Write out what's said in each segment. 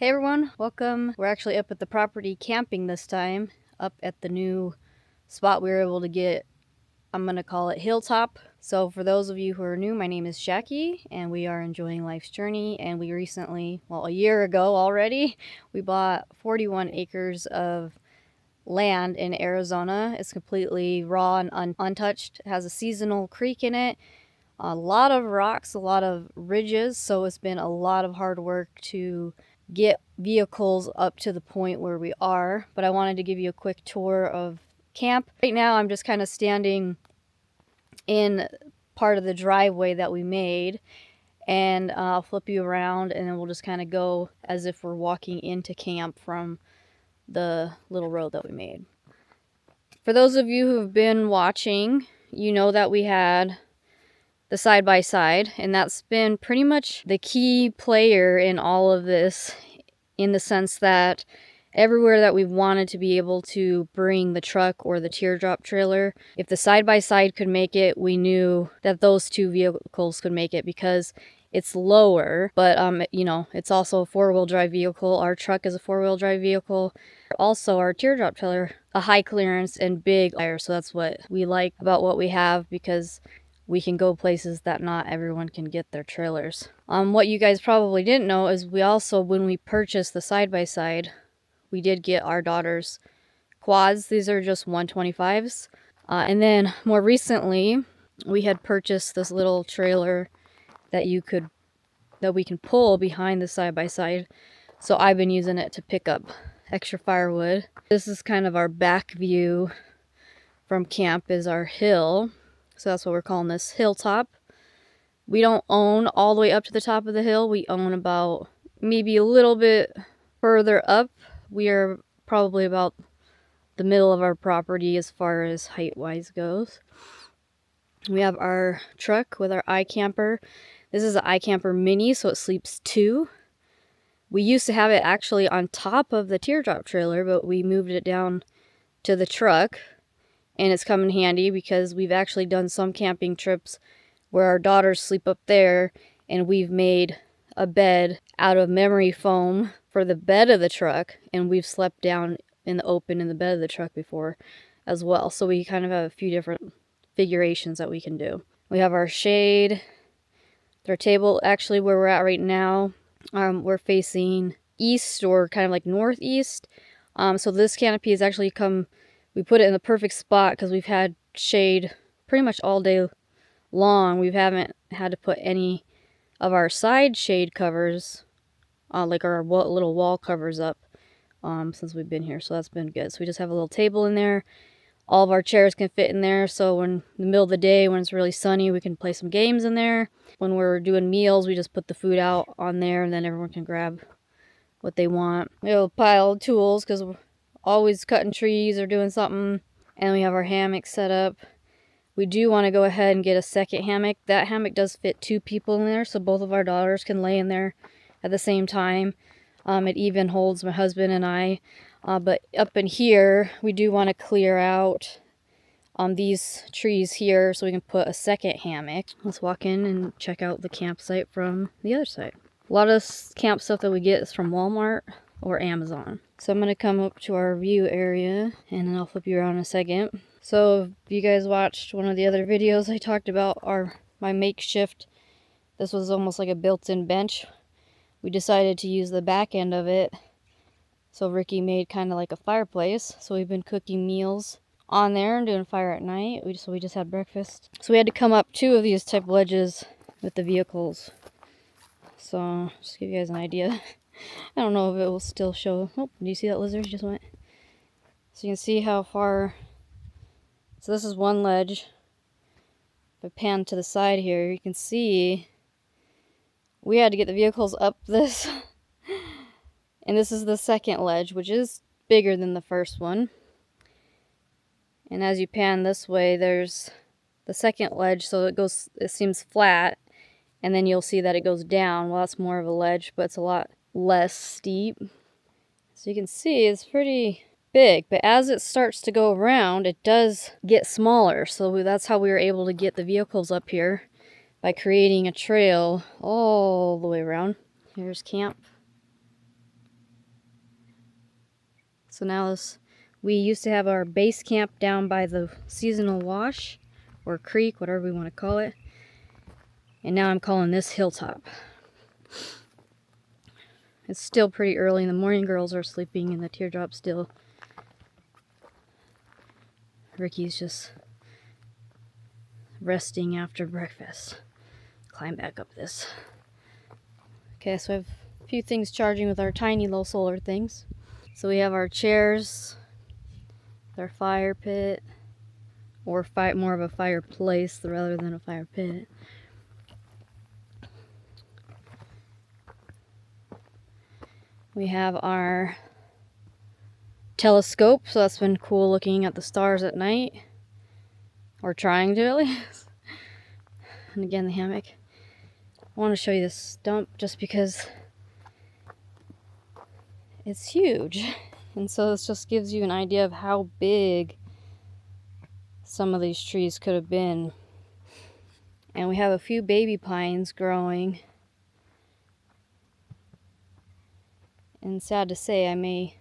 Hey everyone, welcome. We're actually up at the property camping this time, up at the new spot we were able to get. I'm gonna call it Hilltop. So for those of you who are new, my name is Jackie and we are enjoying life's journey, and we recently, well, a year ago already, we bought 41 acres of land in Arizona. It's completely raw and untouched. It has a seasonal creek in it, a lot of rocks, a lot of ridges, so it's been a lot of hard work to get vehicles up to the point where we are. But I wanted to give you a quick tour of camp. Right now I'm just kind of standing in part of the driveway that we made, and I'll flip you around and then we'll just kind of go as if we're walking into camp from the little road that we made. For those of you who have been watching, you know that we had the side-by-side, and that's been pretty much the key player in all of this, in the sense that everywhere that we wanted to be able to bring the truck or the teardrop trailer, if the side-by-side could make it, we knew that those two vehicles could make it because it's lower, but you know, it's also a four-wheel drive vehicle. Our truck is a four-wheel drive vehicle. Also, our teardrop trailer, a high clearance and big tire, so that's what we like about what we have, because we can go places that not everyone can get their trailers. What you guys probably didn't know is we also, when we purchased the side-by-side, we did get our daughter's quads. These are just 125s. And then more recently, we had purchased this little trailer that we can pull behind the side-by-side. So I've been using it to pick up extra firewood. This is kind of our back view from camp, is our hill. So that's what we're calling this, Hilltop. We don't own all the way up to the top of the hill. We own about maybe a little bit further up. We are probably about the middle of our property as far as height-wise goes. We have our truck with our IKamper. This is an IKamper Mini, so it sleeps two. We used to have it actually on top of the teardrop trailer, but we moved it down to the truck. And it's come in handy because we've actually done some camping trips where our daughters sleep up there, and we've made a bed out of memory foam for the bed of the truck, and we've slept down in the open in the bed of the truck before as well. So we kind of have a few different figurations that we can do. We have our shade, our table. Actually, where we're at right now, we're facing east, or kind of like northeast. So this canopy has actually come, we put it in the perfect spot because we've had shade pretty much all day long. We haven't had to put any of our side shade covers, like our little wall covers up, since we've been here. So that's been good. So we just have a little table in there. All of our chairs can fit in there. So when in the middle of the day, when it's really sunny, we can play some games in there. When we're doing meals, we just put the food out on there, and then everyone can grab what they want. We have a pile of tools because we're always cutting trees or doing something. And we have our hammock set up. We do want to go ahead and get a second hammock. That hammock does fit two people in there, so both of our daughters can lay in there at the same time. It even holds my husband and I. But up in here, we do want to clear out these trees here so we can put a second hammock. Let's walk in and check out the campsite from the other side. A lot of camp stuff that we get is from Walmart or Amazon. So I'm going to come up to our view area, and then I'll flip you around in a second. So if you guys watched one of the other videos, I talked about my makeshift. This was almost like a built-in bench. We decided to use the back end of it. So Ricky made kind of like a fireplace. So we've been cooking meals on there and doing fire at night. So we just had breakfast. So we had to come up two of these type ledges with the vehicles. So just to give you guys an idea. I don't know if it will still show. Oh, do you see that lizard just went? So you can see how far. So this is one ledge. If I pan to the side here, you can see we had to get the vehicles up this. And this is the second ledge, which is bigger than the first one. And as you pan this way, there's the second ledge, so it seems flat. And then you'll see that it goes down. Well, that's more of a ledge, but it's a lot less steep. So you can see it's pretty big, but as it starts to go around, it does get smaller. So that's how we were able to get the vehicles up here, by creating a trail all the way around. Here's camp. So now we used to have our base camp down by the seasonal wash, or creek, whatever we want to call it. And now I'm calling this hilltop. It's still pretty early in the morning. Girls are sleeping and the teardrop's still. Ricky's just resting after breakfast. Climb back up this. Okay, so I have a few things charging with our tiny little solar things. So we have our chairs, our fire pit, or more of a fireplace rather than a fire pit. We have our telescope, so that's been cool looking at the stars at night, or trying to at least. And again, the hammock. I want to show you this stump just because it's huge, and so this just gives you an idea of how big some of these trees could have been. And we have a few baby pines growing, and sad to say, we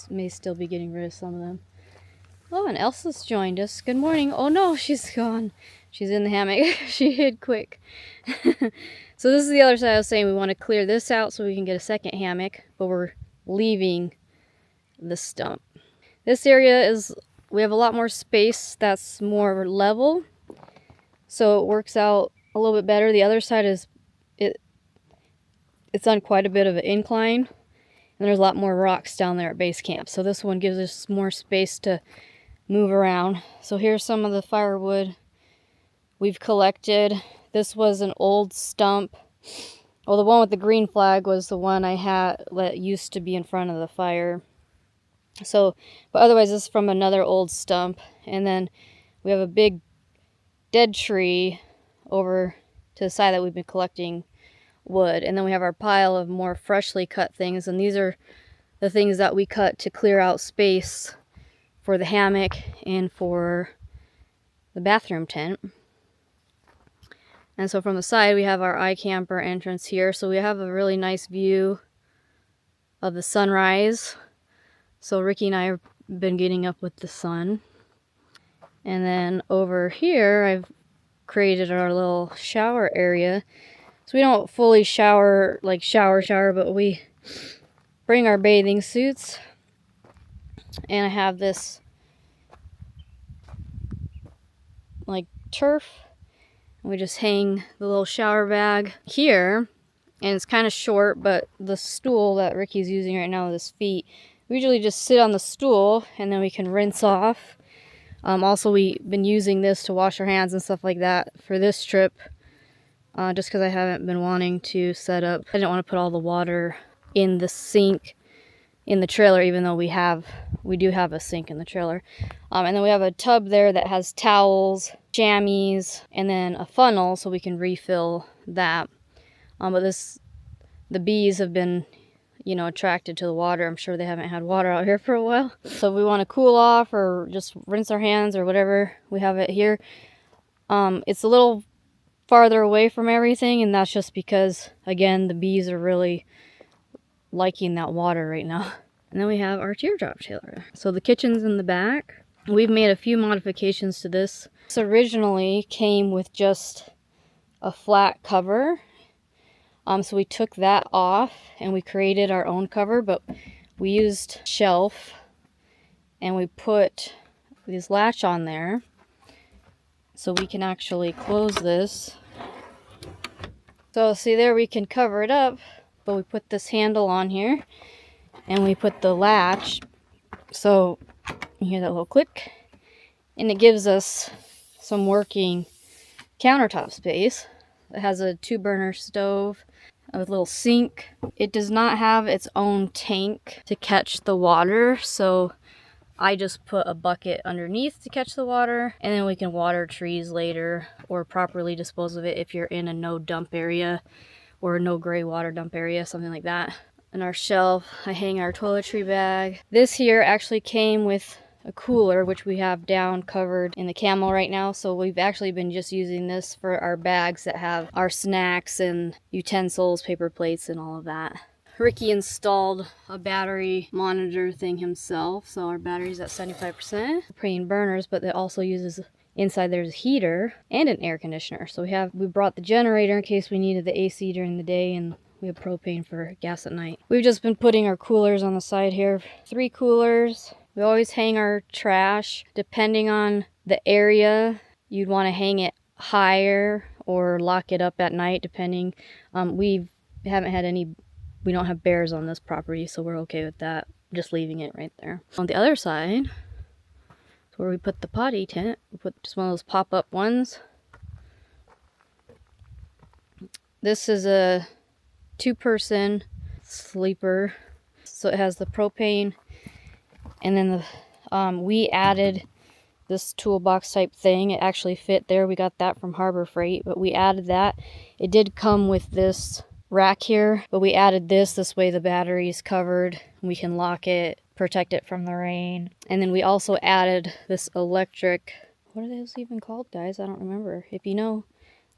may still be getting rid of some of them. Oh, and Elsa's joined us. Good morning. Oh no, she's gone. She's in the hammock. She hid quick. So this is the other side I was saying. We want to clear this out so we can get a second hammock, but we're leaving the stump. This area we have a lot more space that's more level, so it works out a little bit better. The other side it's on quite a bit of an incline, and there's a lot more rocks down there at base camp. So this one gives us more space to move around. So here's some of the firewood we've collected. This was an old stump. Well, the one with the green flag was the one I had that used to be in front of the fire. So, but otherwise this is from another old stump. And then we have a big dead tree over to the side that we've been collecting wood. And then we have our pile of more freshly cut things. And these are the things that we cut to clear out space for the hammock and for the bathroom tent. And so from the side we have our IKamper entrance here. So we have a really nice view of the sunrise. So Ricky and I have been getting up with the sun. And then over here I've created our little shower area. So we don't fully shower, like shower, but we bring our bathing suits. And I have this like turf. We just hang the little shower bag here, and it's kind of short, but the stool that Ricky's using right now with his feet, we usually just sit on the stool and then we can rinse off. Also, we've been using this to wash our hands and stuff like that for this trip, just because I haven't been wanting to set up. I didn't want to put all the water in the sink in the trailer, even though we do have a sink in the trailer. And then we have a tub there that has towels, chamois, and then a funnel so we can refill that. But the bees have been, attracted to the water. I'm sure they haven't had water out here for a while. So if we want to cool off or just rinse our hands or whatever, we have it here. It's a little farther away from everything, and that's just because, again, the bees are really liking that water right now. And then we have our teardrop trailer. So the kitchen's in the back. We've made a few modifications to this. This originally came with just a flat cover. So we took that off and we created our own cover, but we used shelf and we put this latch on there so we can actually close this. So see there, we can cover it up, but we put this handle on here and we put the latch, so you hear that little click, and it gives us some working countertop space. It has a 2-burner stove, a little sink. It does not have its own tank to catch the water, so I just put a bucket underneath to catch the water, and then we can water trees later or properly dispose of it if you're in a no dump area or a no gray water dump area, something like that. On our shelf, I hang our toiletry bag. This here actually came with a cooler, which we have down covered in the camel right now. So we've actually been just using this for our bags that have our snacks and utensils, paper plates, and all of that. Ricky installed a battery monitor thing himself, so our battery's at 75%. Propane burners, but it also uses, inside there's a heater and an air conditioner. So we brought the generator in case we needed the AC during the day, and we have propane for gas at night. We've just been putting our coolers on the side here. 3 coolers. We always hang our trash. Depending on the area, you'd want to hang it higher or lock it up at night, depending. We don't have bears on this property, so we're okay with that. Just leaving it right there. On the other side, where we put the potty tent, we put just one of those pop-up ones. This is a 2-person sleeper, so it has the propane, and then we added this toolbox type thing. It actually fit there. We got that from Harbor Freight, but we added that. It did come with this rack here, but we added this way the battery is covered. We can lock it, protect it from the rain. And then we also added this electric, what are those even called, guys? I don't remember. If you know,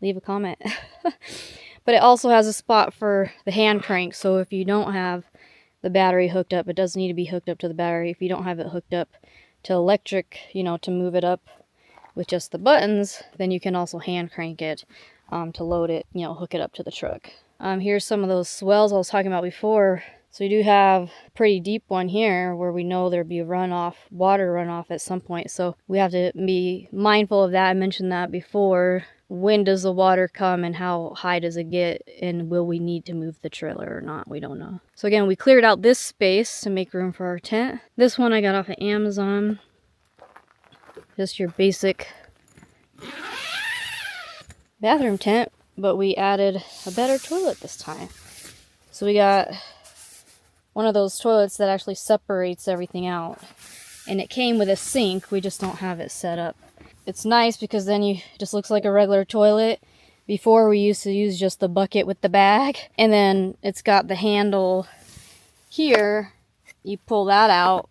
leave a comment. But it also has a spot for the hand crank, so if you don't have the battery hooked up, it does need to be hooked up to the battery. If you don't have it hooked up to electric, to move it up with just the buttons, then you can also hand crank it to load it, hook it up to the truck. Here's some of those swells I was talking about before. So we do have a pretty deep one here where we know there'd be a water runoff at some point. So we have to be mindful of that. I mentioned that before. When does the water come and how high does it get? And will we need to move the trailer or not? We don't know. So again, we cleared out this space to make room for our tent. This one I got off of Amazon. Just your basic bathroom tent, but we added a better toilet this time. So we got one of those toilets that actually separates everything out, and it came with a sink. We just don't have it set up. It's nice because then it just looks like a regular toilet. Before we used to use just the bucket with the bag, and then it's got the handle here. You pull that out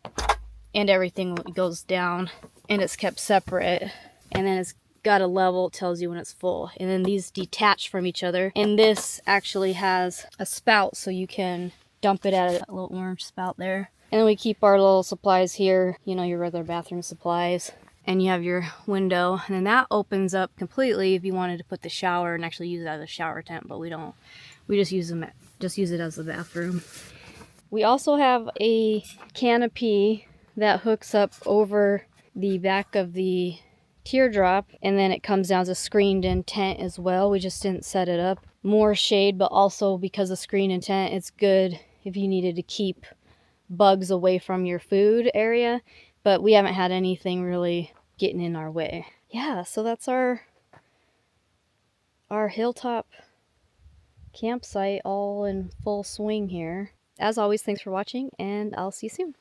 and everything goes down, and it's kept separate, and then it's got a level. It tells you when it's full, and then these detach from each other. And this actually has a spout, so you can dump it at a little orange spout there. And then we keep our little supplies here, your regular bathroom supplies. And you have your window, and then that opens up completely if you wanted to put the shower and actually use it as a shower tent, but we don't. We just use it as the bathroom. We also have a canopy that hooks up over the back of the teardrop, and then it comes down as a screened in tent as well. We just didn't set it up. More shade, but also because of screened in tent, it's good if you needed to keep bugs away from your food area, but we haven't had anything really getting in our way. Yeah, so that's our hilltop campsite all in full swing here. As always, thanks for watching, and I'll see you soon.